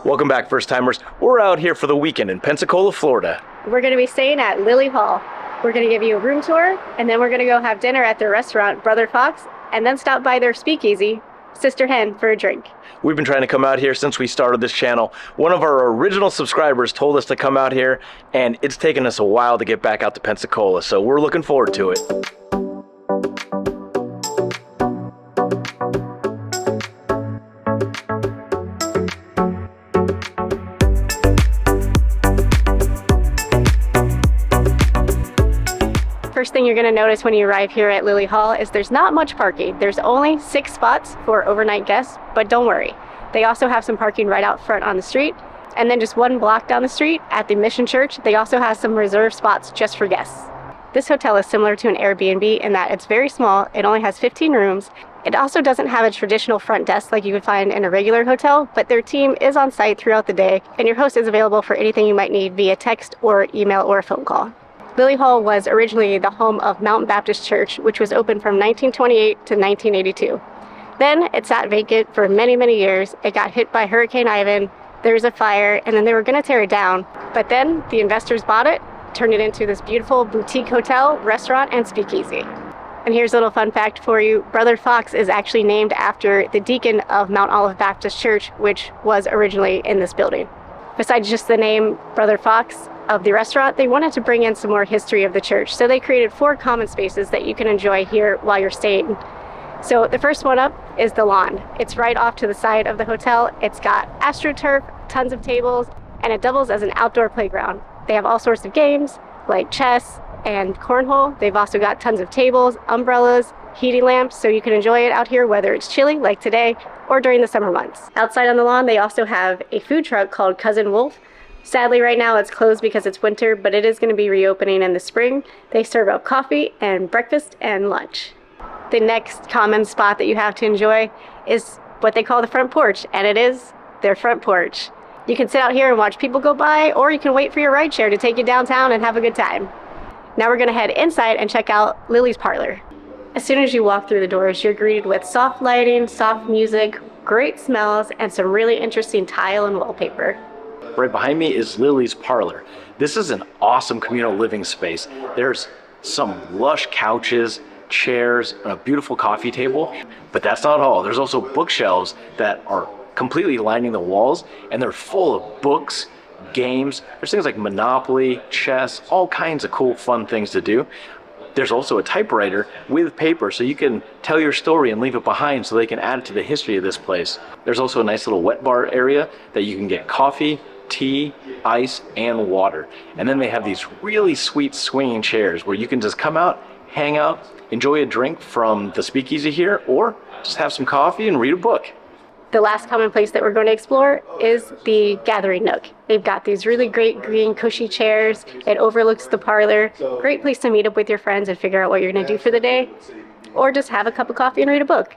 Welcome back, first-timers. We're out here for the weekend in Pensacola, Florida. We're going to be staying at Lily Hall. We're going to give you a room tour, and then we're going to go have dinner at their restaurant, Brother Fox, and then stop by their speakeasy, Sister Hen, for a drink. We've been trying to come out here since we started this channel. One of our original subscribers told us to come out here, and it's taken us a while to get back out to Pensacola, so we're looking forward to it. First thing you're going to notice when you arrive here at Lily Hall is there's not much parking. There's only 6 spots for overnight guests, but don't worry. They also have some parking right out front on the street, and then just 1 block down the street at the Mission Church, they also have some reserved spots just for guests. This hotel is similar to an Airbnb in that it's very small. It only has 15 rooms. It also doesn't have a traditional front desk like you would find in a regular hotel, but their team is on site throughout the day, and your host is available for anything you might need via text or email or a phone call. Lily Hall was originally the home of Mountain Baptist Church, which was open from 1928 to 1982. Then it sat vacant for many, many years. It got hit by Hurricane Ivan, there was a fire, and then they were going to tear it down. But then the investors bought it, turned it into this beautiful boutique hotel, restaurant, and speakeasy. And here's a little fun fact for you. Brother Fox is actually named after the deacon of Mount Olive Baptist Church, which was originally in this building. Besides just the name Brother Fox of the restaurant, they wanted to bring in some more history of the church. So they created 4 common spaces that you can enjoy here while you're staying. So the first one up is the lawn. It's right off to the side of the hotel. It's got AstroTurf, tons of tables, and it doubles as an outdoor playground. They have all sorts of games like chess and cornhole. They've also got tons of tables, umbrellas, heating lamps, so you can enjoy it out here whether it's chilly like today or during the summer months. Outside on the lawn, they also have a food truck called Cousin Wolf. Sadly, right now it's closed because it's winter, but it is going to be reopening in the spring. They serve up coffee and breakfast and lunch. The next common spot that you have to enjoy is what they call the front porch, and it is their front porch. You can sit out here and watch people go by, or you can wait for your ride share to take you downtown and have a good time. Now we're going to head inside and check out Lily's parlor. As soon as you walk through the doors, you're greeted with soft lighting, soft music, great smells, and some really interesting tile and wallpaper. Right behind me is Lily's parlor. This is an awesome communal living space. There's some lush couches, chairs, and a beautiful coffee table. But that's not all. There's also bookshelves that are completely lining the walls, and they're full of books, games. There's things like Monopoly, chess, all kinds of cool, fun things to do. There's also a typewriter with paper, so you can tell your story and leave it behind so they can add it to the history of this place. There's also a nice little wet bar area that you can get coffee, tea, ice, and water. And then they have these really sweet swinging chairs where you can just come out, hang out, enjoy a drink from the speakeasy here, or just have some coffee and read a book. The last common place that we're going to explore is the gathering nook. They've got these really great green cushy chairs. It overlooks the parlor. Great place to meet up with your friends and figure out what you're going to do for the day, or just have a cup of coffee and read a book.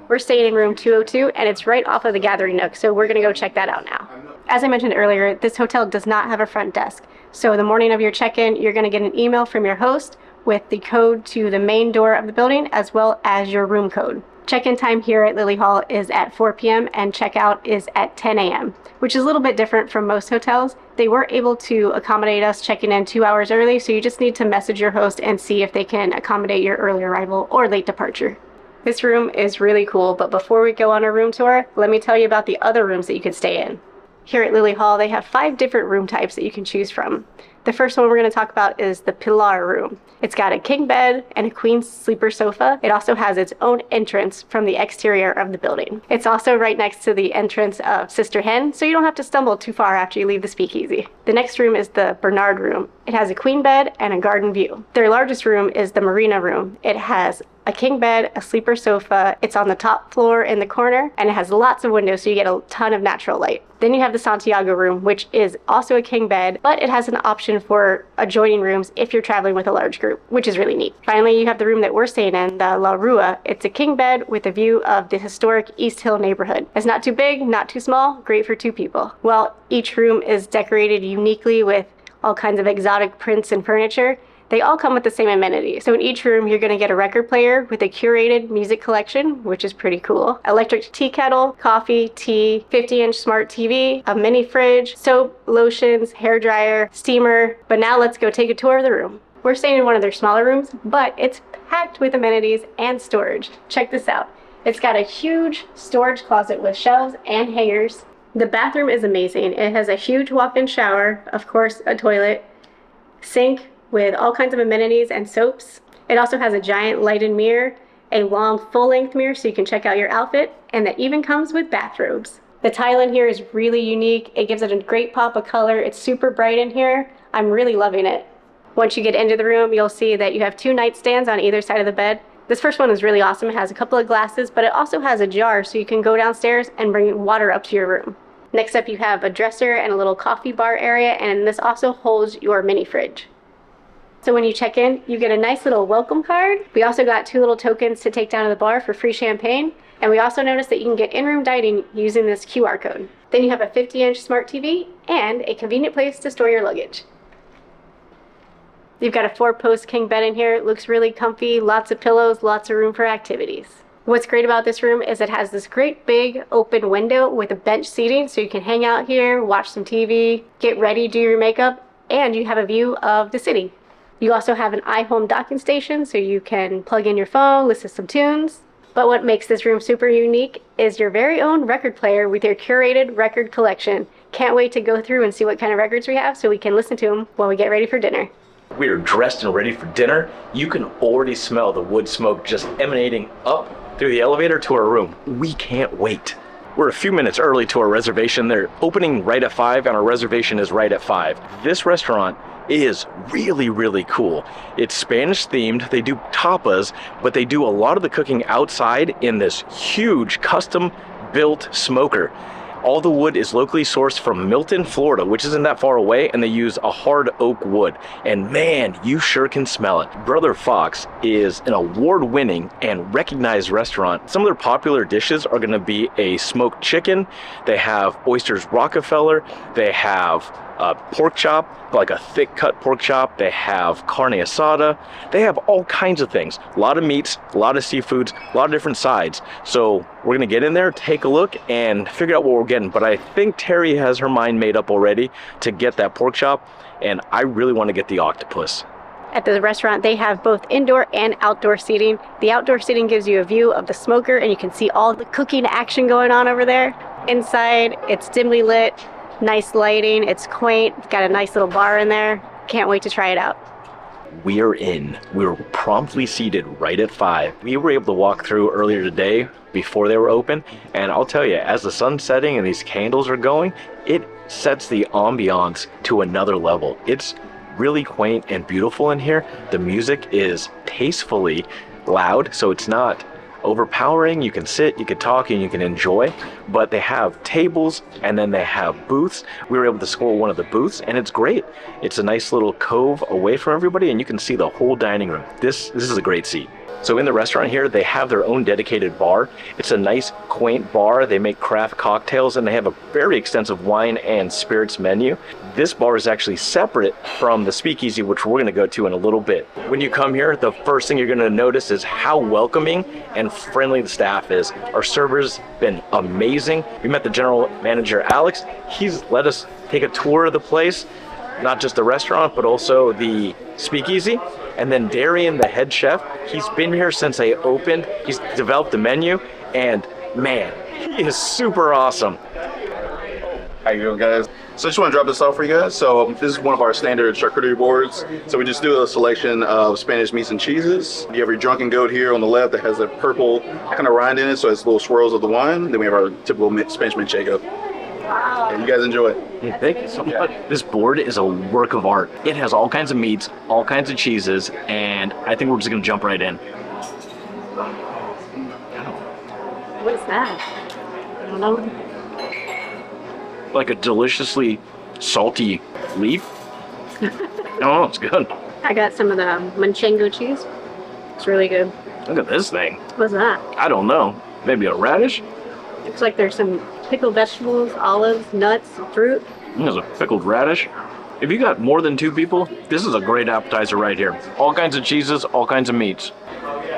We're staying in room 202, and it's right off of the gathering nook, so we're going to go check that out now. As I mentioned earlier, this hotel does not have a front desk. So the morning of your check-in, you're going to get an email from your host with the code to the main door of the building, as well as your room code. Check-in time here at Lily Hall is at 4 p.m. and checkout is at 10 a.m., which is a little bit different from most hotels. They were able to accommodate us checking in 2 hours early, so you just need to message your host and see if they can accommodate your early arrival or late departure. This room is really cool, but before we go on our room tour, let me tell you about the other rooms that you could stay in. Here at Lily Hall, they have 5 different room types that you can choose from. The first one we're going to talk about is the Pilar room. It's got a king bed and a queen sleeper sofa. It also has its own entrance from the exterior of the building. It's also right next to the entrance of Sister Hen, so you don't have to stumble too far after you leave the speakeasy. The next room is the Bernard room. It has a queen bed and a garden view. Their largest room is the Marina room. It has a king bed, a sleeper sofa. It's on the top floor in the corner, and it has lots of windows, so you get a ton of natural light. Then you have the Santiago room, which is also a king bed, but it has an option for adjoining rooms if you're traveling with a large group, which is really neat. Finally, you have the room that we're staying in, the La Rua. It's a king bed with a view of the historic East Hill neighborhood. It's not too big, not too small, great for 2 people. Well, each room is decorated uniquely with all kinds of exotic prints and furniture. They all come with the same amenities. So in each room, you're going to get a record player with a curated music collection, which is pretty cool. Electric tea kettle, coffee, tea, 50-inch smart TV, a mini fridge, soap, lotions, hair dryer, steamer. But now let's go take a tour of the room. We're staying in one of their smaller rooms, but it's packed with amenities and storage. Check this out. It's got a huge storage closet with shelves and hangers. The bathroom is amazing. It has a huge walk-in shower, of course, a toilet, sink with all kinds of amenities and soaps. It also has a giant lighted mirror, a long full-length mirror so you can check out your outfit, and that even comes with bathrobes. The tile in here is really unique. It gives it a great pop of color. It's super bright in here. I'm really loving it. Once you get into the room, you'll see that you have 2 nightstands on either side of the bed. This first one is really awesome. It has a couple of glasses, but it also has a jar so you can go downstairs and bring water up to your room. Next up, you have a dresser and a little coffee bar area, and this also holds your mini fridge. So when you check in, you get a nice little welcome card. We also got 2 little tokens to take down to the bar for free champagne. And we also noticed that you can get in-room dining using this QR code. Then you have a 50-inch smart TV and a convenient place to store your luggage. You've got a 4-post king bed in here. It looks really comfy, lots of pillows, lots of room for activities. What's great about this room is it has this great big open window with a bench seating so you can hang out here, watch some TV, get ready, do your makeup, and you have a view of the city. You also have an iHome docking station so you can plug in your phone, listen to some tunes. But what makes this room super unique is your very own record player with your curated record collection. Can't wait to go through and see what kind of records we have so we can listen to them while we get ready for dinner. We are dressed and ready for dinner. You can already smell the wood smoke just emanating up through the elevator to our room. We can't wait. We're a few minutes early to our reservation. They're opening right at 5 and our reservation is right at 5. This restaurant is really, really cool. It's Spanish themed. They do tapas, but they do a lot of the cooking outside in this huge custom built smoker. All the wood is locally sourced from Milton, Florida, which isn't that far away, and they use a hard oak wood. And man, you sure can smell it. Brother Fox is an award-winning and recognized restaurant. Some of their popular dishes are gonna be a smoked chicken. They have oysters Rockefeller. They have pork chop, like a thick cut pork chop. They have carne asada. They have all kinds of things. A lot of meats, a lot of seafoods, a lot of different sides. So we're gonna get in there, take a look, and figure out what we're getting. But I think Terry has her mind made up already to get that pork chop, and I really want to get the octopus. At the restaurant, they have both indoor and outdoor seating. The outdoor seating gives you a view of the smoker, and you can see all the cooking action going on over there. Inside, it's dimly lit. Nice lighting, it's quaint, it's got a nice little bar in there. Can't wait to try it out. We are in. We were promptly seated right at 5. We were able to walk through earlier today before they were open, and I'll tell you, as the sun's setting and these candles are going, it sets the ambiance to another level. It's really quaint and beautiful in here. The music is tastefully loud, so it's not overpowering. You can sit, you can talk, and you can enjoy, but they have tables and then they have booths. We were able to score one of the booths and it's great. It's a nice little cove away from everybody and you can see the whole dining room. This is a great seat. So in the restaurant here, they have their own dedicated bar. It's a nice, quaint bar. They make craft cocktails and they have a very extensive wine and spirits menu. This bar is actually separate from the speakeasy, which we're gonna go to in a little bit. When you come here, the first thing you're gonna notice is how welcoming and friendly the staff is. Our server's been amazing. We met the general manager, Alex. He's let us take a tour of the place, not just the restaurant, but also the speakeasy. And then Darian, the head chef, he's been here since they opened. He's developed the menu, and man, he is super awesome. How you doing, guys? So I just want to drop this off for you guys. So this is one of our standard charcuterie boards. So we just do a selection of Spanish meats and cheeses. You have your drunken goat here on the left that has a purple kind of rind in it, so it's little swirls of the wine. Then we have our typical Spanish manchego. Yeah, you guys enjoy it. Yeah, thank you so much. This board is a work of art. It has all kinds of meats, all kinds of cheeses, and I think we're just gonna jump right in. What is that? I don't know. Like a deliciously salty leaf. Oh, it's good. I got some of the manchego cheese. It's really good. Look at this thing. What's that? I don't know. Maybe a radish? Looks like there's some pickled vegetables, olives, nuts, fruit. There's a pickled radish. If you got more than 2 people, this is a great appetizer right here. All kinds of cheeses, all kinds of meats.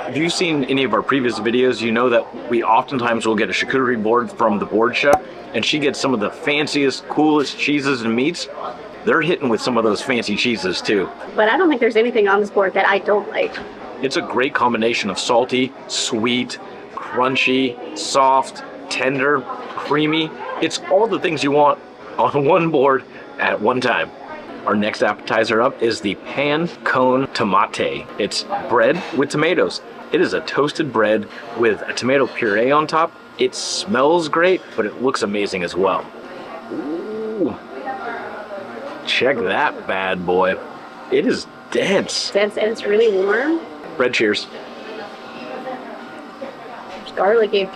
If you've seen any of our previous videos, you know that we oftentimes will get a charcuterie board from the board chef, and she gets some of the fanciest, coolest cheeses and meats. They're hitting with some of those fancy cheeses too. But I don't think there's anything on this board that I don't like. It's a great combination of salty, sweet, crunchy, soft, tender, creamy. It's all the things you want on one board at one time. Our next appetizer up is the pan con tomate. It's bread with tomatoes. It is a toasted bread with a tomato puree on top. It smells great, but it looks amazing as well. Ooh. Check that bad boy. It is dense. Dense, and it's really warm. Bread cheers. It's garlicky.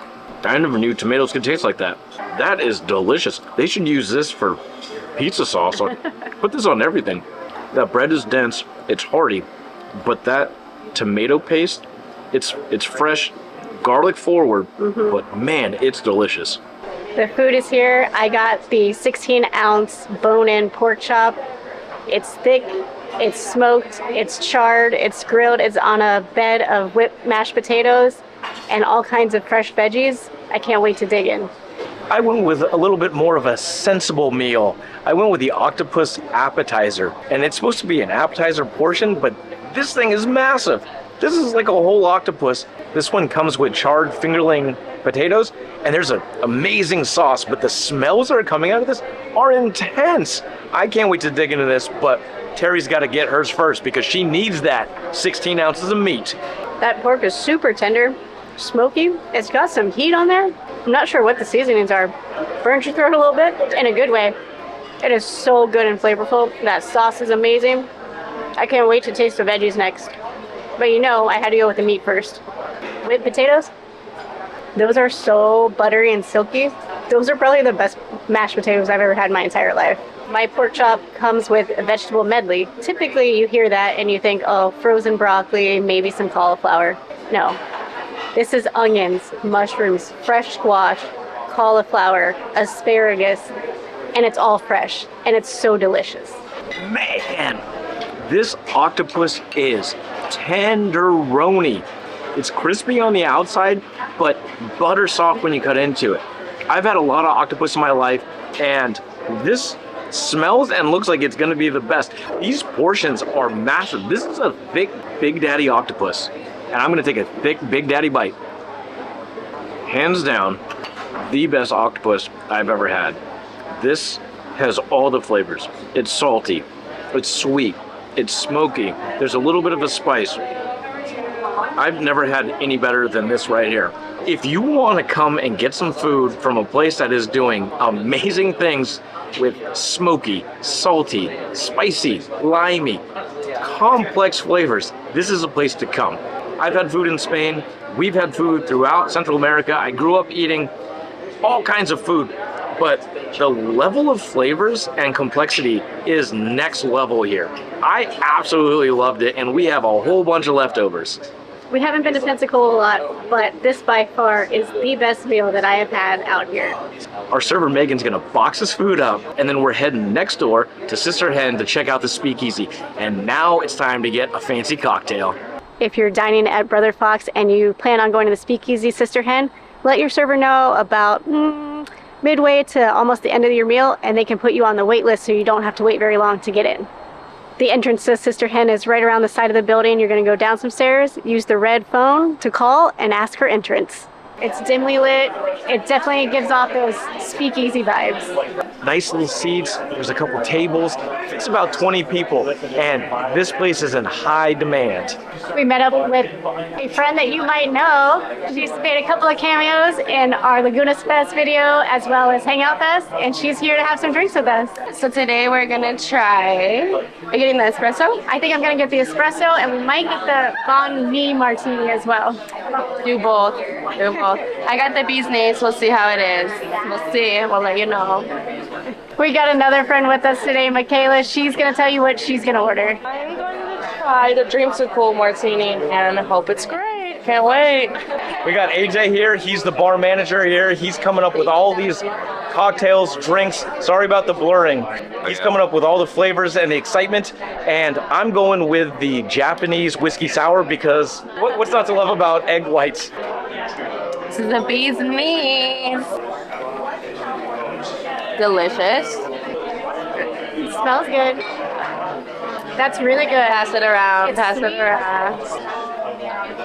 I never knew tomatoes could taste like that. That is delicious. They should use this for pizza sauce. Put this on everything. That bread is dense, it's hearty, but that tomato paste, it's fresh, garlic forward, but man, it's delicious. The food is here. I got the 16-ounce bone-in pork chop. It's thick, it's smoked, it's charred, it's grilled, it's on a bed of whipped mashed potatoes and all kinds of fresh veggies. I can't wait to dig in. I went with a little bit more of a sensible meal. I went with the octopus appetizer, and it's supposed to be an appetizer portion, but this thing is massive. This is like a whole octopus. This one comes with charred fingerling potatoes, and there's an amazing sauce, but the smells that are coming out of this are intense. I can't wait to dig into this, but Terry's got to get hers first because she needs that 16 ounces of meat. That pork is super tender, smoky. It's got some heat on there. I'm not sure what the seasonings are. Burns your throat a little bit in a good way. It is so good and flavorful. That sauce is amazing. I can't wait to taste the veggies next. But you know, I had to go with the meat first. With potatoes, those are so buttery and silky. Those are probably the best mashed potatoes I've ever had in my entire life. My pork chop comes with a vegetable medley. Typically you hear that and you think, oh, frozen broccoli, maybe some cauliflower. No. This is onions, mushrooms, fresh squash, cauliflower, asparagus, and it's all fresh, and it's so delicious. Man, this octopus is tenderoni. It's crispy on the outside, but butter soft when you cut into it. I've had a lot of octopus in my life, and this smells and looks like it's gonna be the best. These portions are massive. This is a thick Big Daddy octopus, and I'm gonna take a thick Big Daddy bite. Hands down, the best octopus I've ever had. This has all the flavors. It's salty, it's sweet, it's smoky, there's a little bit of a spice. I've never had any better than this right here. If you want to come and get some food from a place that is doing amazing things with smoky, salty, spicy, limey, complex flavors, this is a place to come. I've had food in Spain. We've had food throughout Central America. I grew up eating all kinds of food, but the level of flavors and complexity is next level here. I absolutely loved it, and we have a whole bunch of leftovers. We haven't been to Pensacola a lot, but this by far is the best meal that I have had out here. Our server Megan's gonna box this food up, and then we're heading next door to Sister Hen to check out the speakeasy. And now it's time to get a fancy cocktail. If you're dining at Brother Fox and you plan on going to the speakeasy Sister Hen, let your server know about midway to almost the end of your meal, and they can put you on the wait list so you don't have to wait very long to get in. The entrance to Sister Hen is right around the side of the building. You're going to go down some stairs, use the red phone to call and ask for entrance. It's dimly lit. It definitely gives off those speakeasy vibes. Nice little seats. There's a couple tables. Fits about 20 people, and this place is in high demand. We met up with a friend that you might know. She's made a couple of cameos in our Lagunas Fest video as well as Hangout Fest, and she's here to have some drinks with us. So today we're gonna try, are you getting the espresso? I think I'm gonna get the espresso, and we might get the Bon Mi martini as well. Do both, do both. I got the bee's knees, we'll see how it is. We'll see, we'll let you know. We got another friend with us today, Michaela. She's gonna tell you what she's gonna order. I'm going to try the Dreams Are Cool martini and I hope it's great. can't wait. We got AJ here. He's the bar manager here. He's coming up with all these cocktails, drinks. Sorry about the blurring. He's coming up with all the flavors and the excitement. And I'm going with the Japanese whiskey sour because what's not to love about egg whites? This is the bee's knees. Delicious. It smells good. That's really good. Pass it around. It's Pass sweet. it around.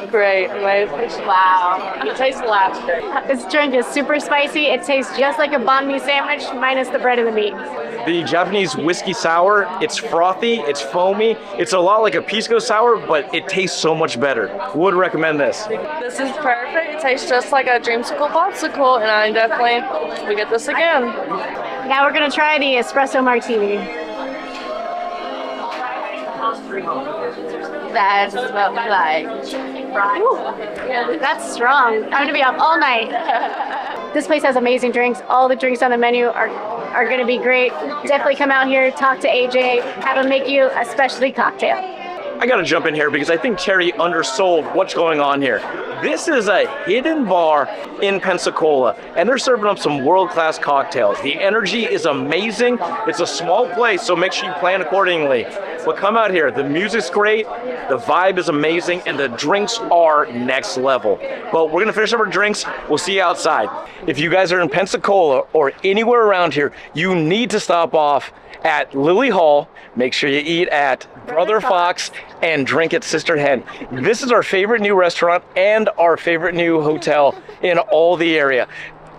Great. Wow. It tastes laughter. This drink is super spicy. It tastes just like a banh mi sandwich minus the bread and the meat. The Japanese whiskey sour, it's frothy, it's foamy. It's a lot like a pisco sour, but it tastes so much better. Would recommend this. This is perfect. It tastes just like a dreamsicle popsicle, and I definitely we get this again. Now we're gonna try the espresso martini. That's what we like. Ooh, that's strong. I'm gonna be up all night. This place has amazing drinks. All the drinks on the menu are gonna be great. Definitely come out here, talk to AJ, have him make you a specialty cocktail. I gotta jump in here because I think Terry undersold what's going on here. This is a hidden bar in Pensacola, and they're serving up some world-class cocktails. The energy is amazing. It's a small place, so make sure you plan accordingly. But come out here. The music's great, the vibe is amazing, and the drinks are next level. But we're gonna finish up our drinks. We'll see you outside. If you guys are in Pensacola or anywhere around here, you need to stop off at Lily Hall. Make sure you eat at Brother Fox and drink at Sister Hen. This is our favorite new restaurant and our favorite new hotel in all the area.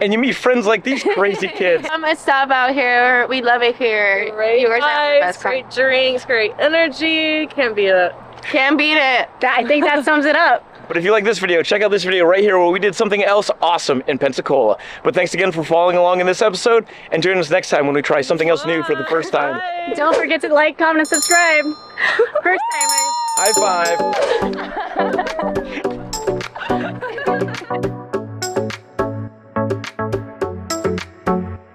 And you meet friends like these crazy kids. Come and stop out here. We love it here. Great You guys have the vibes, best great time. drinks, great energy. Can't beat it. Can't beat it. I think that sums it up. But if you like this video, check out this video right here where we did something else awesome in Pensacola. But thanks again for following along in this episode, and join us next time when we try something else new for the first time. Don't forget to like, comment, and subscribe. First timers. High five.